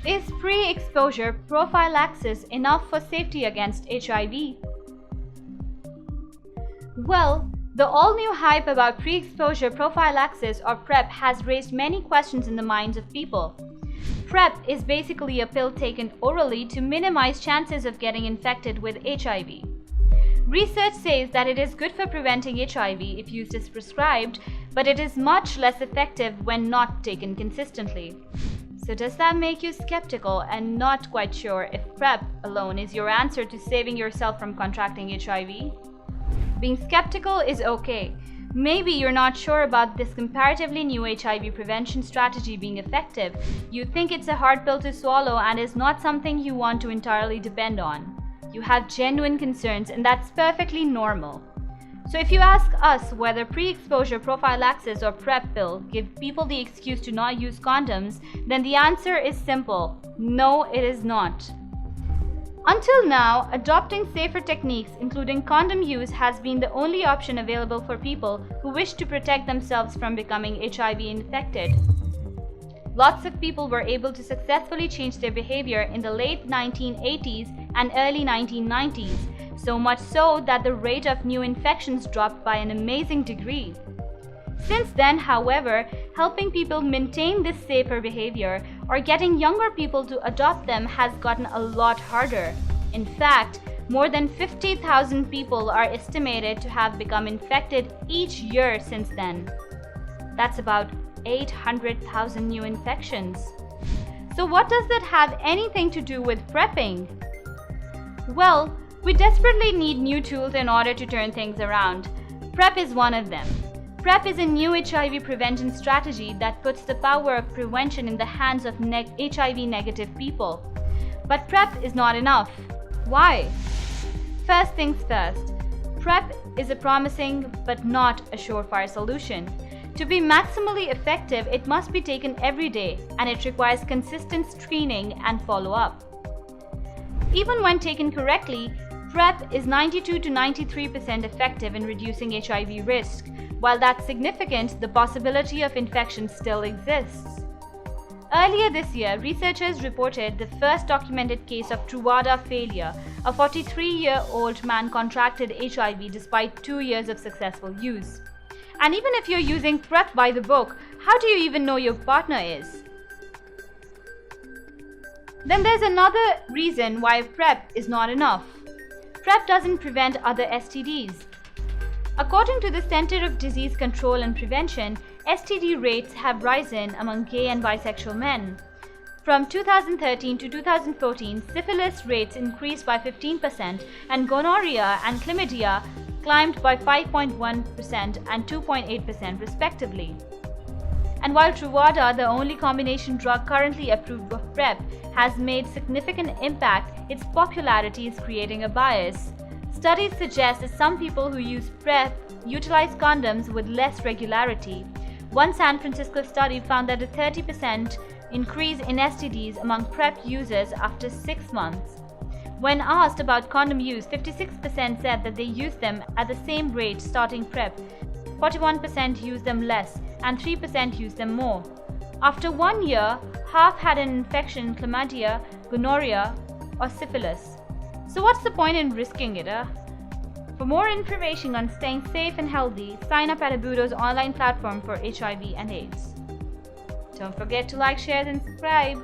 Is pre-exposure prophylaxis enough for safety against HIV? Well, the all-new hype about pre-exposure prophylaxis or PrEP has raised many questions in the minds of people. PrEP is basically a pill taken orally to minimize chances of getting infected with HIV. Research says that it is good for preventing HIV if used as prescribed, but it is much less effective when not taken consistently. So does that make you skeptical and not quite sure if PrEP alone is your answer to saving yourself from contracting HIV? Being skeptical is okay. Maybe you're not sure about this comparatively new HIV prevention strategy being effective. You think it's a hard pill to swallow and is not something you want to entirely depend on. You have genuine concerns, and that's perfectly normal. So if you ask us whether pre-exposure prophylaxis or PrEP pill give people the excuse to not use condoms, then the answer is simple: no, it is not. Until now, adopting safer techniques, including condom use, has been the only option available for people who wish to protect themselves from becoming HIV infected. Lots of people were able to successfully change their behavior in the late 1980s and early 1990s, so much so that the rate of new infections dropped by an amazing degree. Since then, however, helping people maintain this safer behavior or getting younger people to adopt them has gotten a lot harder. In fact, more than 50,000 people are estimated to have become infected each year since then. That's about 800,000 new infections. So what does that have anything to do with PrEP-ing? Well, we desperately need new tools in order to turn things around. PrEP is one of them. PrEP is a new HIV prevention strategy that puts the power of prevention in the hands of HIV-negative people. But PrEP is not enough. Why? First things first, PrEP is a promising but not a surefire solution. To be maximally effective, it must be taken every day, and it requires consistent screening and follow-up. Even when taken correctly, PrEP is 92 to 93% effective in reducing HIV risk. While that's significant, the possibility of infection still exists. Earlier this year, researchers reported the first documented case of Truvada failure. A 43-year-old man contracted HIV despite 2 years of successful use. And even if you're using PrEP by the book, how do you even know your partner is? Then there's another reason why PrEP is not enough. PrEP doesn't prevent other STDs. According to the Center of Disease Control and Prevention, STD rates have risen among gay and bisexual men. From 2013 to 2014, syphilis rates increased by 15% and gonorrhea and chlamydia climbed by 5.1% and 2.8% respectively. And while Truvada, the only combination drug currently approved for PrEP, has made significant impact, its popularity is creating a bias. Studies suggest that some people who use PrEP utilize condoms with less regularity. One San Francisco study found that a 30% increase in STDs among PrEP users after 6 months. When asked about condom use, 56% said that they used them at the same rate starting PrEP, 41% used them less, and 3% used them more. After 1 year, half had an infection, chlamydia, gonorrhea, or syphilis. So what's the point in risking it, For more information on staying safe and healthy, sign up at Abudo's online platform for HIV and AIDS. Don't forget to like, share, and subscribe.